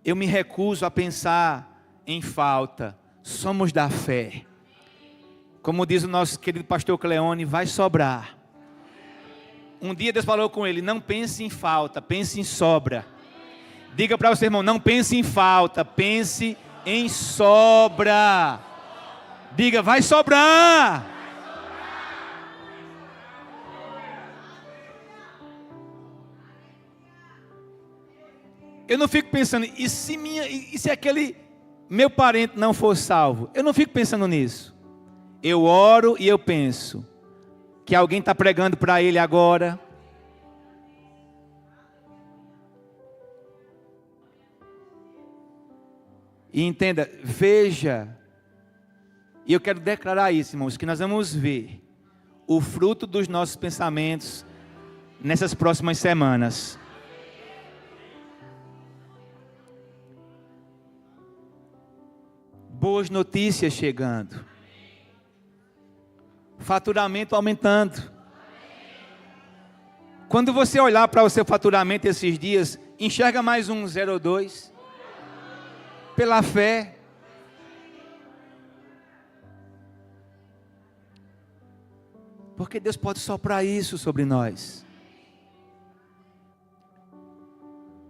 Eu me recuso a pensar em falta. Somos da fé. Como diz o nosso querido pastor Cleone, vai sobrar. Um dia Deus falou com ele: não pense em falta, pense em sobra. Diga para o seu irmão: não pense em falta, pense em sobra. Diga: vai sobrar. Eu não fico pensando: e se aquele meu parente não for salvo? Eu não fico pensando nisso. Eu oro e eu penso que alguém está pregando para ele agora. E entenda, veja, e eu quero declarar isso, irmãos, que nós vamos ver o fruto dos nossos pensamentos nessas próximas semanas. Boas notícias chegando. Faturamento aumentando. Quando você olhar para o seu faturamento esses dias, enxerga mais um 0 ou 2. Pela fé. Porque Deus pode soprar isso sobre nós.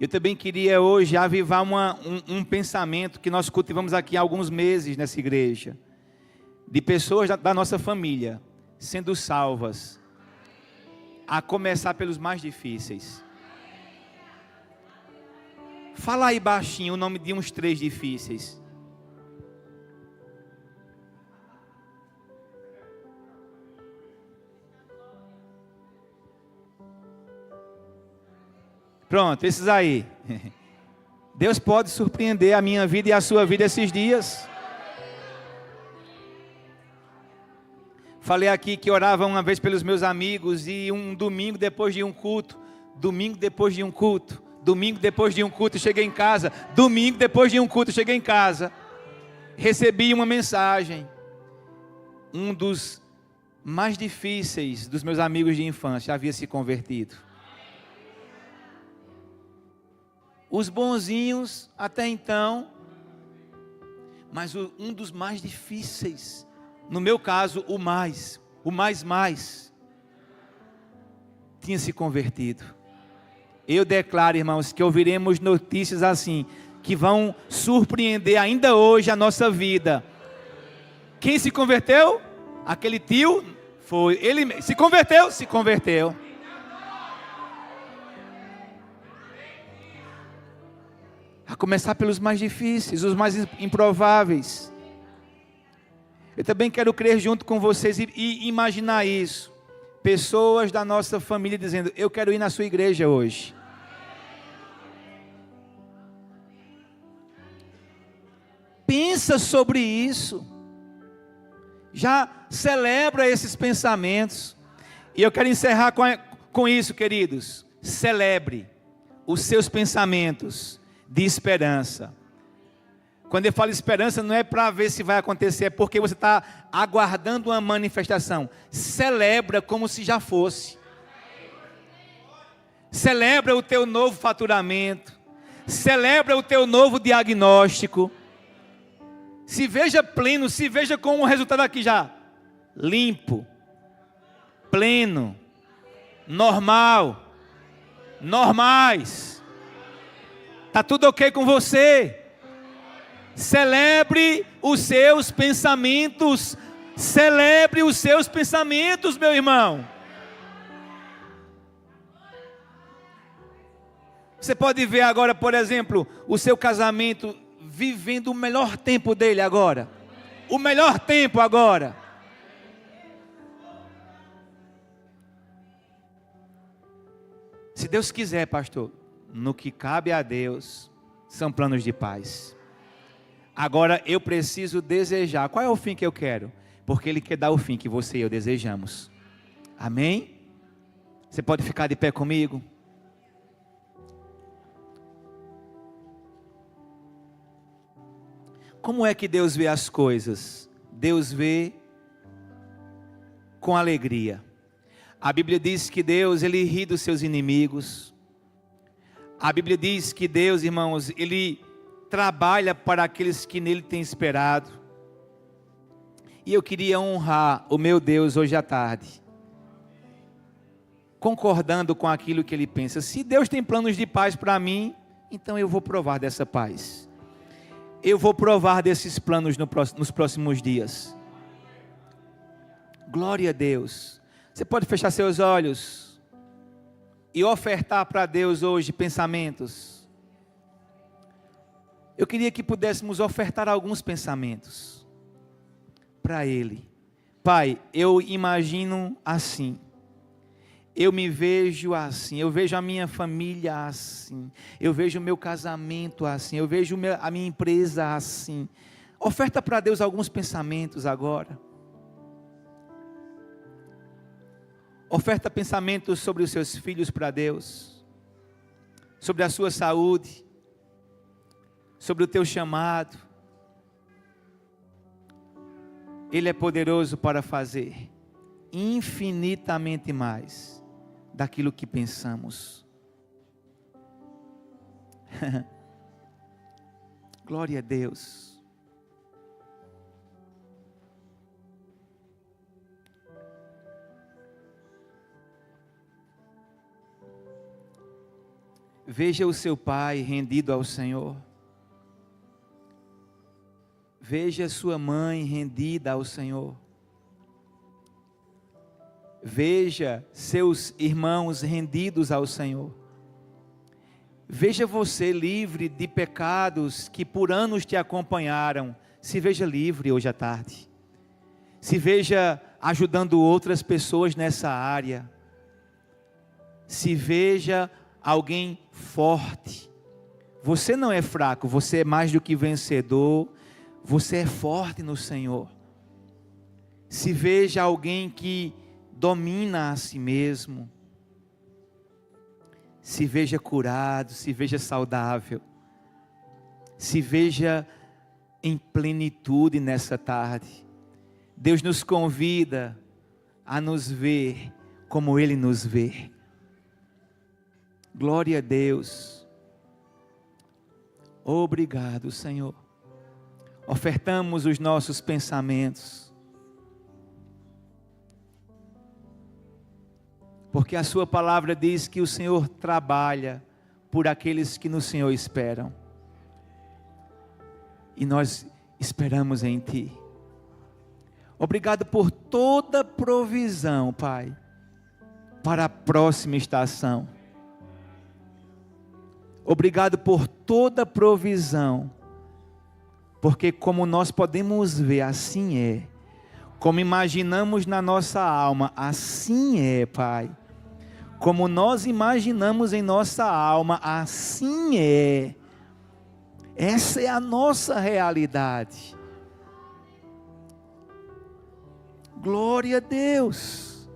Eu também queria hoje avivar um pensamento que nós cultivamos aqui há alguns meses nessa igreja. De pessoas da nossa família sendo salvas. A começar pelos mais difíceis. Fala aí baixinho o nome de uns 3 difíceis. Pronto, esses aí. Deus pode surpreender a minha vida e a sua vida esses dias. Falei aqui que orava uma vez pelos meus amigos e um domingo depois de um culto, cheguei em casa, recebi uma mensagem. Um dos mais difíceis dos meus amigos de infância havia se convertido. Os bonzinhos até então, mas um dos mais difíceis, no meu caso o mais, tinha se convertido. Eu declaro, irmãos, que ouviremos notícias assim, que vão surpreender ainda hoje a nossa vida. Quem se converteu? Aquele tio, foi, ele se converteu. A começar pelos mais difíceis, os mais improváveis. Eu também quero crer junto com vocês e imaginar isso. Pessoas da nossa família dizendo, eu quero ir na sua igreja hoje. Pensa sobre isso. Já celebra esses pensamentos. E eu quero encerrar com isso, queridos. Celebre os seus pensamentos de esperança. Quando eu falo esperança, não é para ver se vai acontecer, é porque você está aguardando uma manifestação. Celebra como se já fosse. Celebra o teu novo faturamento. Celebra o teu novo diagnóstico. Se veja pleno, se veja com um resultado aqui já. Limpo. Pleno. Normal. Normais. Está tudo ok com você? Celebre os seus pensamentos. Celebre os seus pensamentos, meu irmão. Você pode ver agora, por exemplo, o seu casamento vivendo o melhor tempo dele agora. O melhor tempo agora. Se Deus quiser, pastor, no que cabe a Deus, são planos de paz. Agora eu preciso desejar. Qual é o fim que eu quero? Porque Ele quer dar o fim que você e eu desejamos. Amém? Você pode ficar de pé comigo? Como é que Deus vê as coisas? Deus vê com alegria. A Bíblia diz que Deus, Ele ri dos seus inimigos. A Bíblia diz que Deus, irmãos, Ele trabalha para aqueles que nele têm esperado. E eu queria honrar o meu Deus hoje à tarde, concordando com aquilo que Ele pensa. Se Deus tem planos de paz para mim, então eu vou provar dessa paz. Eu vou provar desses planos nos próximos dias. Glória a Deus. Você pode fechar seus olhos e ofertar para Deus hoje pensamentos. Eu queria que pudéssemos ofertar alguns pensamentos para Ele. Pai, eu imagino assim. Eu me vejo assim, eu vejo a minha família assim, eu vejo o meu casamento assim, eu vejo a minha empresa assim. Oferta para Deus alguns pensamentos agora. Oferta pensamentos sobre os seus filhos para Deus, sobre a sua saúde, sobre o teu chamado. Ele é poderoso para fazer. infinitamente mais daquilo que pensamos. Glória a Deus. Veja o seu pai rendido ao Senhor. Veja sua mãe rendida ao Senhor. Veja seus irmãos rendidos ao Senhor. Veja você livre de pecados que por anos te acompanharam. Se veja livre hoje à tarde. Se veja ajudando outras pessoas nessa área. Se veja alguém forte. Você não é fraco, você é mais do que vencedor. Você é forte no Senhor. Se veja alguém que domina a si mesmo. Se veja curado, se veja saudável. Se veja em plenitude nessa tarde. Deus nos convida a nos ver como Ele nos vê. Glória a Deus. Obrigado, Senhor. Ofertamos os nossos pensamentos. Porque a sua palavra diz que o Senhor trabalha por aqueles que no Senhor esperam. E nós esperamos em Ti. Obrigado por toda provisão, Pai, para a próxima estação. Obrigado por toda provisão, porque como nós podemos ver, assim é. Como imaginamos na nossa alma, assim é, Pai. Como nós imaginamos em nossa alma, assim é. Essa é a nossa realidade. Glória a Deus.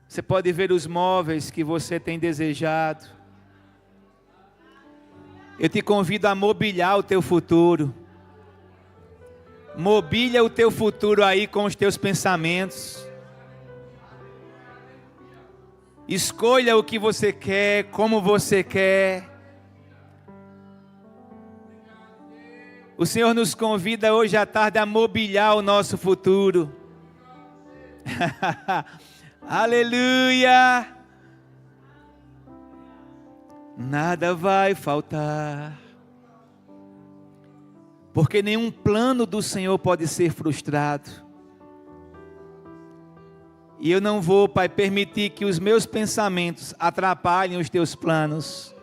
Você pode ver os móveis que você tem desejado. Eu te convido a mobiliar o teu futuro. Mobília o teu futuro aí com os teus pensamentos. Escolha o que você quer, como você quer. O Senhor nos convida hoje à tarde a mobiliar o nosso futuro. Aleluia! Nada vai faltar. Porque nenhum plano do Senhor pode ser frustrado. E eu não vou, Pai, permitir que os meus pensamentos atrapalhem os teus planos.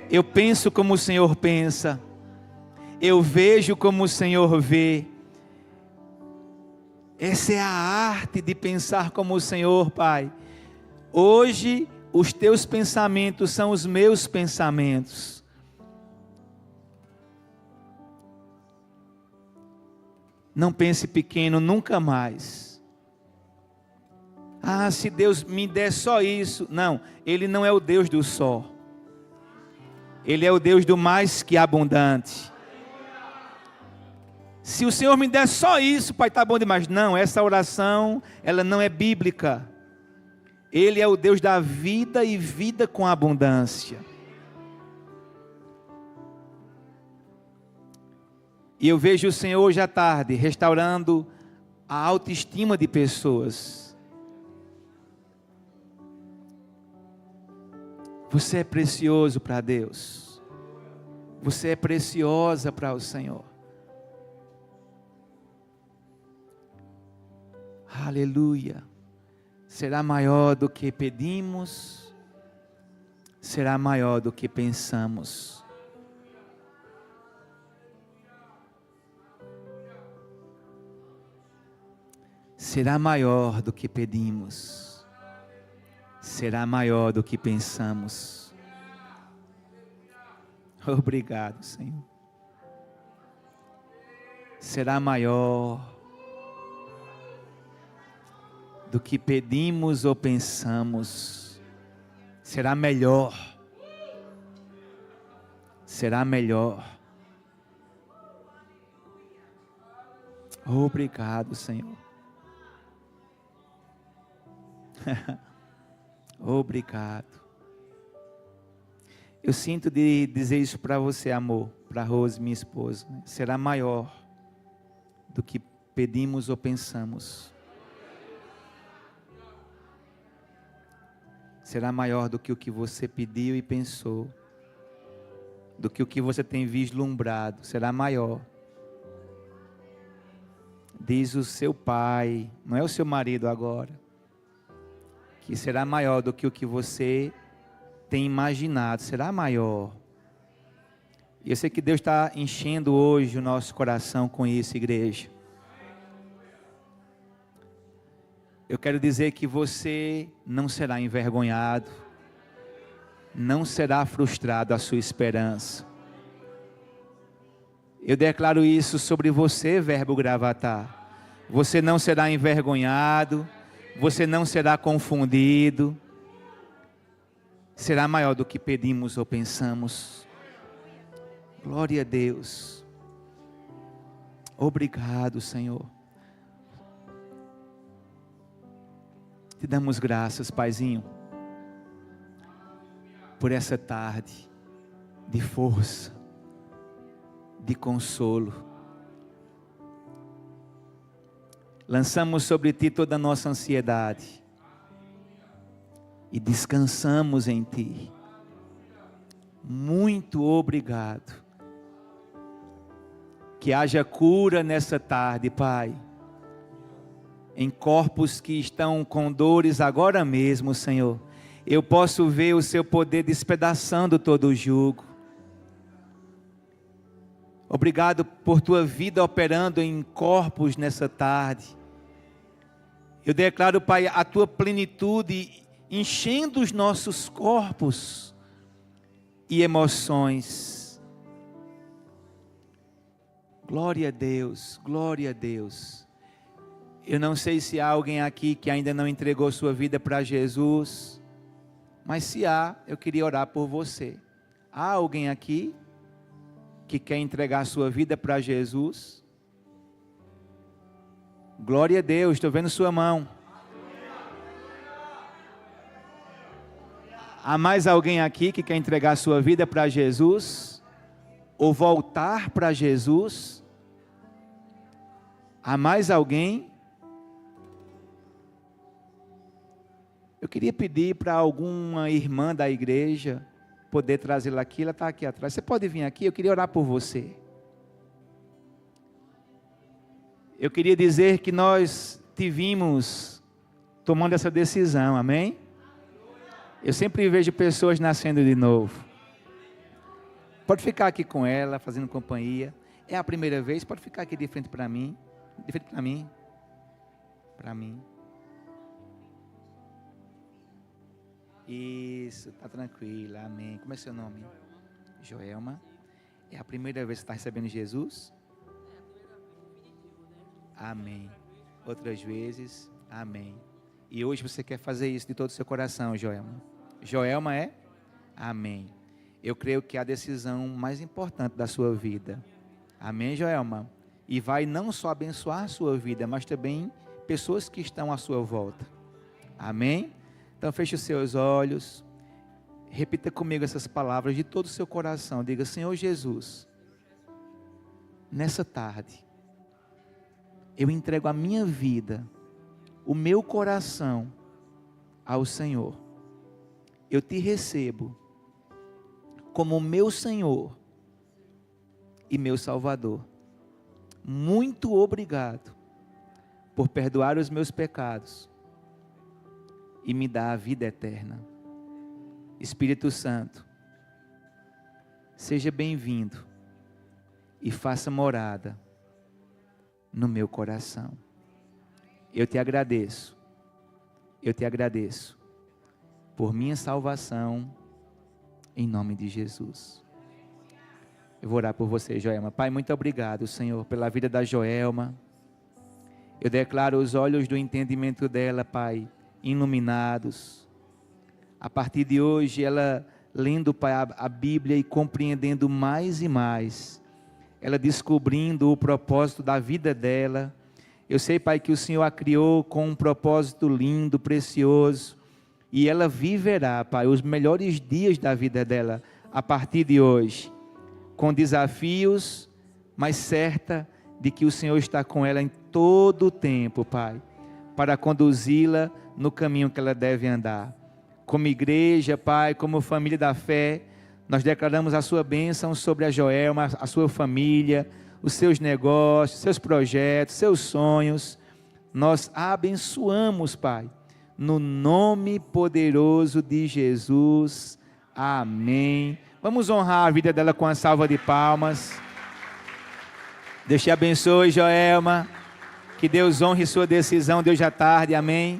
Eu penso como o Senhor pensa. Eu vejo como o Senhor vê. Essa é a arte de pensar como o Senhor, Pai. Hoje, os teus pensamentos são os meus pensamentos. Não pense pequeno nunca mais. Ah, se Deus me der só isso. Não, Ele não é o Deus do só. Ele é o Deus do mais que abundante. Se o Senhor me der só isso, Pai, está bom demais. Não, essa oração, ela não é bíblica. Ele é o Deus da vida e vida com abundância. E eu vejo o Senhor hoje à tarde restaurando a autoestima de pessoas. Você é precioso para Deus. Você é preciosa para o Senhor. Aleluia. Será maior do que pedimos, será maior do que pensamos. Será maior do que pedimos, será maior do que pensamos. Obrigado, Senhor. Será maior do que pedimos ou pensamos. Será melhor. Será melhor. Obrigado, Senhor. Obrigado. Eu sinto de dizer isso para você, amor, para Rose, minha esposa. Será maior do que pedimos ou pensamos. Será maior do que o que você pediu e pensou. Do que o que você tem vislumbrado. Será maior. Diz o seu pai, não é o seu marido agora, que será maior do que o que você tem imaginado, será maior. E eu sei que Deus está enchendo hoje o nosso coração com isso, igreja. Eu quero dizer que você não será envergonhado, não será frustrado a sua esperança. Eu declaro isso sobre você, Verbo Gravatar. Você não será envergonhado, você não será confundido. Será maior do que pedimos ou pensamos. Glória a Deus. Obrigado, Senhor. Te damos graças, Paizinho, por essa tarde de força, de consolo. Lançamos sobre Ti toda a nossa ansiedade e descansamos em Ti. Muito obrigado. Que haja cura nessa tarde, Pai, em corpos que estão com dores agora mesmo, Senhor. Eu posso ver o Seu poder despedaçando todo o jugo. Obrigado por Tua vida operando em corpos nessa tarde. Eu declaro, Pai, a Tua plenitude enchendo os nossos corpos e emoções. Glória a Deus, glória a Deus. Eu não sei se há alguém aqui que ainda não entregou sua vida para Jesus, mas se há, eu queria orar por você. Há alguém aqui que quer entregar sua vida para Jesus? Glória a Deus, estou vendo sua mão. Há mais alguém aqui que quer entregar sua vida para Jesus? Ou voltar para Jesus? Há mais alguém? Eu queria pedir para alguma irmã da igreja poder trazê-la aqui. Ela está aqui atrás. Você pode vir aqui? Eu queria orar por você. Eu queria dizer que nós te vimos tomando essa decisão, amém? Eu sempre vejo pessoas nascendo de novo. Pode ficar aqui com ela, fazendo companhia. É a primeira vez, pode ficar aqui de frente para mim. De frente para mim. Para mim. Isso, está tranquila, amém. Como é seu nome? Joelma. É a primeira vez que você está recebendo Jesus? Amém. Outras vezes, amém. E hoje você quer fazer isso de todo o seu coração, Joelma. Joelma é? Amém. Eu creio que é a decisão mais importante da sua vida. Amém, Joelma? E vai não só abençoar a sua vida, mas também pessoas que estão à sua volta. Amém? Então feche os seus olhos. Repita comigo essas palavras de todo o seu coração. Diga: Senhor Jesus, nessa tarde, eu entrego a minha vida, o meu coração ao Senhor. Eu te recebo como meu Senhor e meu Salvador. Muito obrigado por perdoar os meus pecados e me dar a vida eterna. Espírito Santo, seja bem-vindo e faça morada no meu coração. Eu te agradeço por minha salvação, em nome de Jesus. Eu vou orar por você, Joelma. Pai, muito obrigado, Senhor, pela vida da Joelma. Eu declaro os olhos do entendimento dela, Pai, iluminados. A partir de hoje, ela lendo, Pai, a Bíblia e compreendendo mais e mais, ela descobrindo o propósito da vida dela. Eu sei, Pai, que o Senhor a criou com um propósito lindo, precioso, e ela viverá, Pai, os melhores dias da vida dela, a partir de hoje, com desafios, mas certa de que o Senhor está com ela em todo o tempo, Pai, para conduzi-la no caminho que ela deve andar. Como igreja, Pai, como família da fé, nós declaramos a sua bênção sobre a Joelma, a sua família, os seus negócios, seus projetos, seus sonhos. Nós a abençoamos, Pai, no nome poderoso de Jesus. Amém. Vamos honrar a vida dela com a salva de palmas. Deus te abençoe, Joelma. Que Deus honre sua decisão de hoje à tarde. Amém.